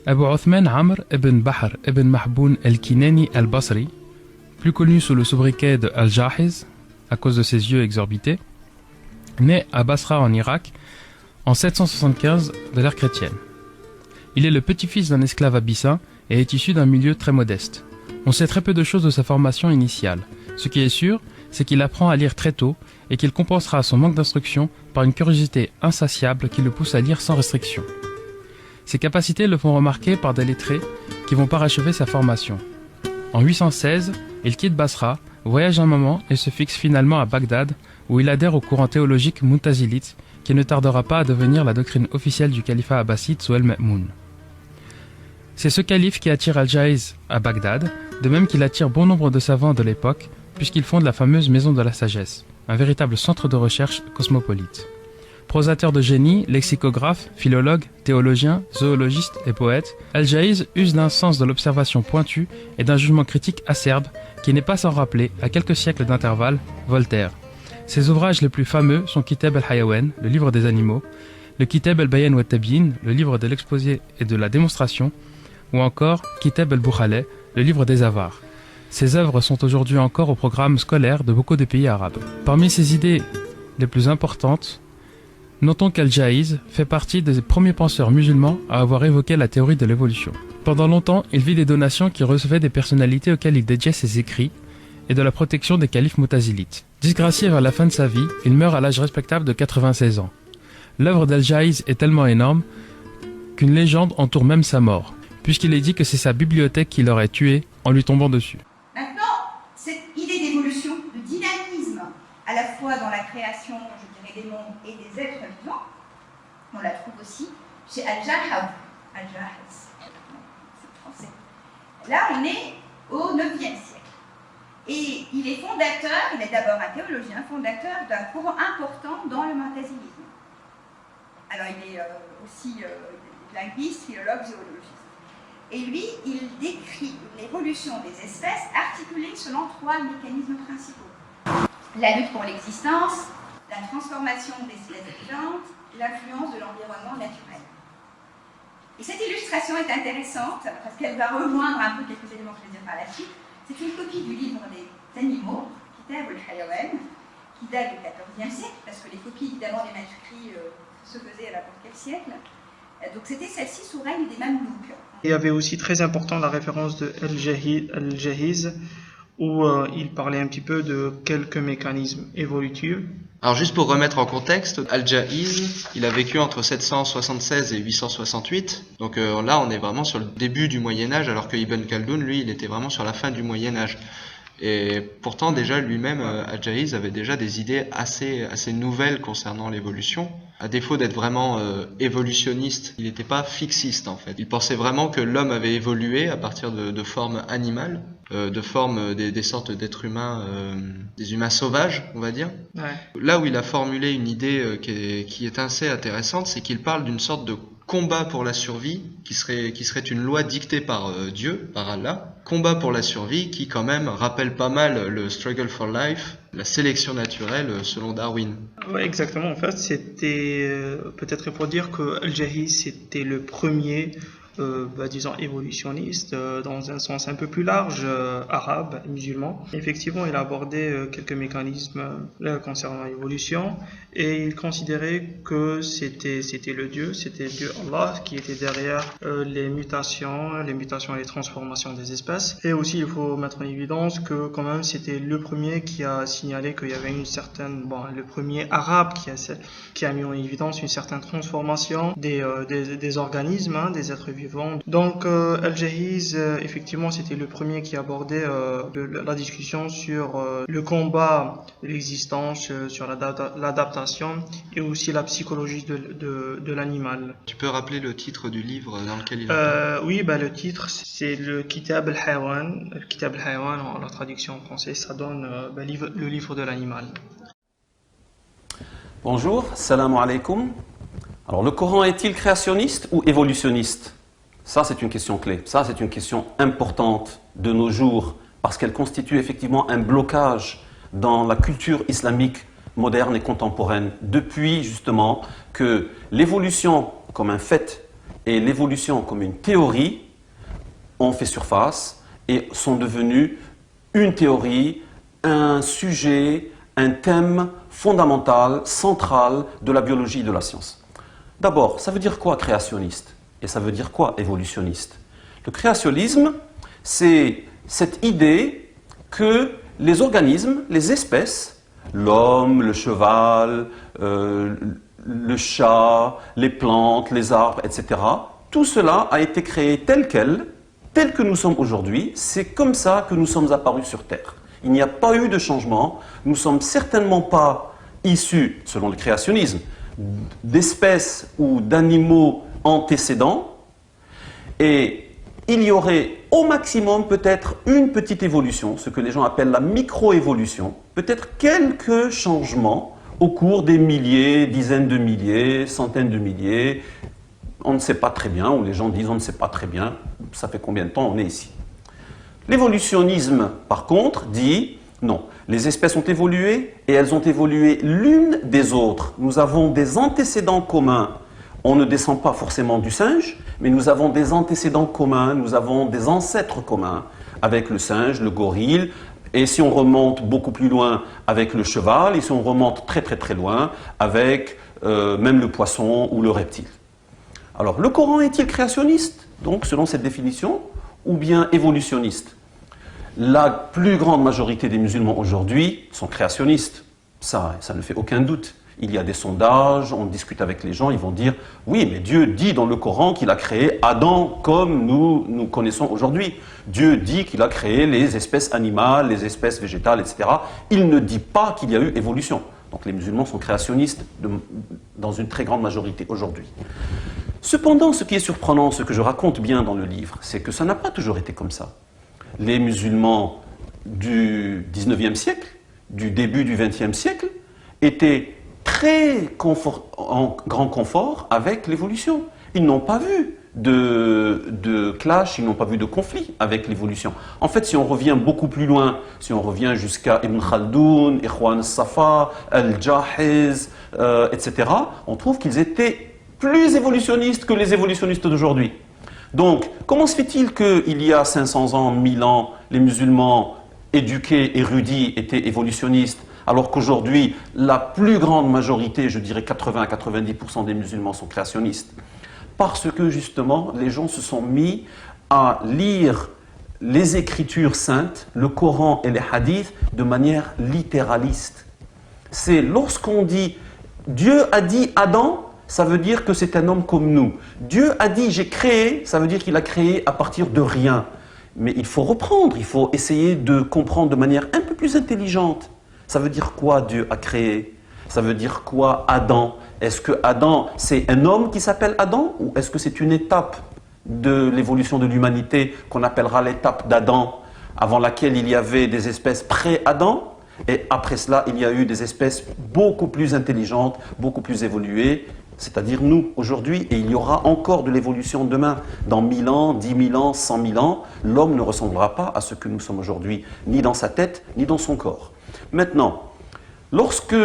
Abu Uthman Amr ibn Bahr ibn Mahboun al-Kinani al-Basri, plus connu sous le sobriquet de Al-Jahiz, à cause de ses yeux exorbités, naît à Basra en Irak en 775 de l'ère chrétienne. Il est le petit-fils d'un esclave abyssin et est issu d'un milieu très modeste. On sait très peu de choses de sa formation initiale. Ce qui est sûr, c'est qu'il apprend à lire très tôt et qu'il compensera son manque d'instruction par une curiosité insatiable qui le pousse à lire sans restriction. Ses capacités le font remarquer par des lettrés qui vont parachever sa formation. En 816, il quitte Basra, voyage un moment et se fixe finalement à Bagdad, où il adhère au courant théologique mu'tazilite, qui ne tardera pas à devenir la doctrine officielle du califat abbasside sous al-Ma'moun. C'est ce calife qui attire Al-Jahiz à Bagdad, de même qu'il attire bon nombre de savants de l'époque, puisqu'il fonde la fameuse Maison de la Sagesse, un véritable centre de recherche cosmopolite. Prosateur de génie, lexicographe, philologue, théologien, zoologiste et poète, Al-Jahiz use d'un sens de l'observation pointu et d'un jugement critique acerbe qui n'est pas sans rappeler, à quelques siècles d'intervalle, Voltaire. Ses ouvrages les plus fameux sont Kitab al-Hayawan, le livre des animaux, le Kitab al-Bayan wa Tabyin, le livre de l'exposé et de la démonstration, ou encore Kitab al-Bukhaleh, le livre des avares. Ces œuvres sont aujourd'hui encore au programme scolaire de beaucoup de pays arabes. Parmi ses idées les plus importantes, notons qu'Al-Jahiz fait partie des premiers penseurs musulmans à avoir évoqué la théorie de l'évolution. Pendant longtemps, il vit des donations qu'il recevait des personnalités auxquelles il dédiait ses écrits et de la protection des califes mu'tazilites. Disgracié vers la fin de sa vie, il meurt à l'âge respectable de 96 ans. L'œuvre d'Al-Jahiz est tellement énorme qu'une légende entoure même sa mort, puisqu'il est dit que c'est sa bibliothèque qui l'aurait tué en lui tombant dessus. Maintenant, cette idée d'évolution, de dynamisme, à la fois dans la création, je dirais, des mondes et des êtres vivants, on la trouve aussi chez Al-Jahiz. C'est français. Là, on est au IXe siècle. Et il est fondateur, il est d'abord un théologien, fondateur d'un courant important dans le mu'tazilisme. Alors, il est aussi linguiste, philologue, zoologiste. Et lui, il décrit l'évolution des espèces articulée selon trois mécanismes principaux. La lutte pour l'existence, la transformation des espèces vivantes, l'influence de l'environnement naturel. Et cette illustration est intéressante parce qu'elle va rejoindre un peu quelques éléments que je vais dire par la suite. C'est une copie du livre des animaux, Kitab al-Hayawan, qui date du XIVe siècle, parce que les copies évidemment des manuscrits se faisaient à n'importe quel siècle. Donc c'était celle-ci sous règne des Mamelouks. Il y avait aussi très important la référence de Al-Jahiz, où il parlait un petit peu de quelques mécanismes évolutifs. Alors juste pour remettre en contexte, Al-Jahiz, il a vécu entre 776 et 868, donc là on est vraiment sur le début du Moyen-Âge, alors que Ibn Khaldoun, lui, il était vraiment sur la fin du Moyen-Âge. Et pourtant déjà lui-même, Al-Jahiz avait déjà des idées assez nouvelles concernant l'évolution. À défaut d'être vraiment évolutionniste, il n'était pas fixiste en fait. Il pensait vraiment que l'homme avait évolué à partir de formes animales, de formes des sortes d'êtres humains, des humains sauvages, on va dire. Ouais. Là où il a formulé une idée qui est assez intéressante, c'est qu'il parle d'une sorte de combat pour la survie, qui serait une loi dictée par Dieu, par Allah. Combat pour la survie qui quand même rappelle pas mal le struggle for life, la sélection naturelle selon Darwin. Ouais, exactement. En fait, c'était peut-être il faut dire que Al-Jahiz c'était le premier, disons évolutionniste dans un sens un peu plus large, arabe, musulman. Effectivement, il a abordé quelques mécanismes concernant l'évolution et il considérait que c'était le Dieu Allah qui était derrière les mutations et les transformations des espèces. Et aussi, il faut mettre en évidence que quand même c'était le premier qui a signalé qu'il y avait une certaine, le premier arabe qui a mis en évidence une certaine transformation des organismes, des êtres vivants. Donc Al-Jahiz, effectivement, c'était le premier qui abordait la discussion sur le combat de l'existence, sur l'adaptation et aussi la psychologie de l'animal. Tu peux rappeler le titre du livre dans lequel il parle? Oui, le titre c'est le Kitab al-Hayawan. Le Kitab al-Hayawan, en la traduction en français, ça donne le livre de l'animal. Bonjour, salam alaikum. Alors le Coran est-il créationniste ou évolutionniste? Ça c'est une question clé, ça c'est une question importante de nos jours parce qu'elle constitue effectivement un blocage dans la culture islamique moderne et contemporaine depuis justement que l'évolution comme un fait et l'évolution comme une théorie ont fait surface et sont devenues une théorie, un sujet, un thème fondamental, central de la biologie et de la science. D'abord, ça veut dire quoi créationniste? Et ça veut dire quoi évolutionniste? Le créationnisme, c'est cette idée que les organismes, les espèces, l'homme, le cheval, le chat, les plantes, les arbres, etc., tout cela a été créé tel quel, tel que nous sommes aujourd'hui. C'est comme ça que nous sommes apparus sur Terre. Il n'y a pas eu de changement. Nous ne sommes certainement pas issus, selon le créationnisme, d'espèces ou d'animaux antécédents. Et il y aurait au maximum peut-être une petite évolution, ce que les gens appellent la microévolution, peut-être quelques changements au cours des milliers, dizaines de milliers, centaines de milliers. On ne sait pas très bien, ou les gens disent on ne sait pas très bien, ça fait combien de temps on est ici. L'évolutionnisme, par contre, dit non, les espèces ont évolué et elles ont évolué l'une des autres. Nous avons des antécédents communs. On ne descend pas forcément du singe, mais nous avons des antécédents communs, nous avons des ancêtres communs avec le singe, le gorille, et si on remonte beaucoup plus loin avec le cheval, et si on remonte très très très loin avec même le poisson ou le reptile. Alors, le Coran est-il créationniste, donc selon cette définition, ou bien évolutionniste? La plus grande majorité des musulmans aujourd'hui sont créationnistes. Ça ne fait aucun doute. Il y a des sondages, on discute avec les gens, ils vont dire « Oui, mais Dieu dit dans le Coran qu'il a créé Adam comme nous connaissons aujourd'hui. Dieu dit qu'il a créé les espèces animales, les espèces végétales, etc. Il ne dit pas qu'il y a eu évolution. » Donc les musulmans sont créationnistes dans une très grande majorité aujourd'hui. Cependant, ce qui est surprenant, ce que je raconte bien dans le livre, c'est que ça n'a pas toujours été comme ça. Les musulmans du 19e siècle, du début du 20e siècle, étaient très en grand confort avec l'évolution. Ils n'ont pas vu de clash, ils n'ont pas vu de conflit avec l'évolution. En fait, si on revient beaucoup plus loin, si on revient jusqu'à Ibn Khaldoun, Ikhwan al-Safa, Al-Jahiz, etc., on trouve qu'ils étaient plus évolutionnistes que les évolutionnistes d'aujourd'hui. Donc, comment se fait-il qu'il y a 500 ans, 1000 ans, les musulmans éduqués, érudits, étaient évolutionnistes, alors qu'aujourd'hui, la plus grande majorité, je dirais 80-90% des musulmans sont créationnistes? Parce que, justement, les gens se sont mis à lire les Écritures saintes, le Coran et les hadiths, de manière littéraliste. C'est lorsqu'on dit « Dieu a dit Adam », ça veut dire que c'est un homme comme nous. Dieu a dit « j'ai créé », ça veut dire qu'il a créé à partir de rien. Mais il faut reprendre, il faut essayer de comprendre de manière un peu plus intelligente. Ça veut dire quoi Dieu a créé? Ça veut dire quoi Adam? Est-ce que Adam, c'est un homme qui s'appelle Adam? Ou est-ce que c'est une étape de l'évolution de l'humanité qu'on appellera l'étape d'Adam, avant laquelle il y avait des espèces pré-Adam? Et après cela, il y a eu des espèces beaucoup plus intelligentes, beaucoup plus évoluées, c'est-à-dire nous, aujourd'hui, et il y aura encore de l'évolution demain. Dans 1000 ans, 10 000 ans, 100 000 ans, l'homme ne ressemblera pas à ce que nous sommes aujourd'hui, ni dans sa tête, ni dans son corps. Maintenant, lorsque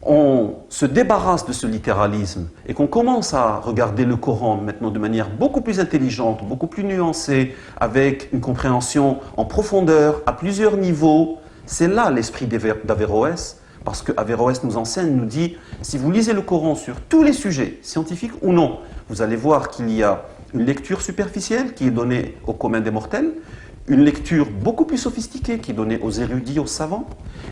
on se débarrasse de ce littéralisme et qu'on commence à regarder le Coran maintenant de manière beaucoup plus intelligente, beaucoup plus nuancée, avec une compréhension en profondeur, à plusieurs niveaux, c'est là l'esprit d'Averroès, parce que Averroès nous enseigne, nous dit, si vous lisez le Coran sur tous les sujets, scientifiques ou non, vous allez voir qu'il y a une lecture superficielle qui est donnée au commun des mortels, une lecture beaucoup plus sophistiquée qui est donnée aux érudits, aux savants,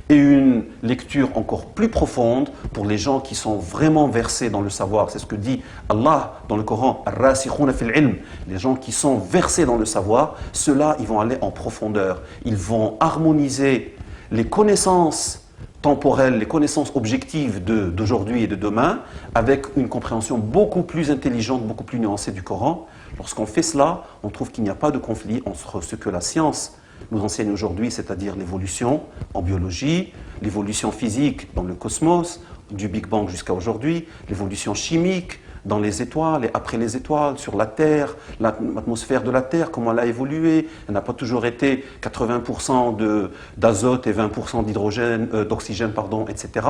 et une lecture encore plus profonde pour les gens qui sont vraiment versés dans le savoir. C'est ce que dit Allah dans le Coran, Ar-Rasikhuna fil ilm. Les gens qui sont versés dans le savoir, ceux-là, ils vont aller en profondeur. Ils vont harmoniser les connaissances temporelles, les connaissances objectives d'aujourd'hui et de demain, avec une compréhension beaucoup plus intelligente, beaucoup plus nuancée du Coran. Lorsqu'on fait cela, on trouve qu'il n'y a pas de conflit entre ce que la science nous enseigne aujourd'hui, c'est-à-dire l'évolution en biologie, l'évolution physique dans le cosmos, du Big Bang jusqu'à aujourd'hui, l'évolution chimique dans les étoiles et après les étoiles, sur la Terre, l'atmosphère de la Terre, comment elle a évolué. Elle n'a pas toujours été 80% d'azote et 20% d'oxygène, etc.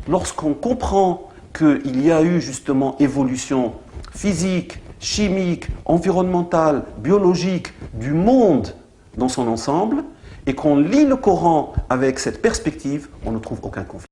Lorsqu'on comprend qu'il y a eu justement évolution physique chimique, environnementale, biologique du monde dans son ensemble, et qu'on lit le Coran avec cette perspective, on ne trouve aucun conflit.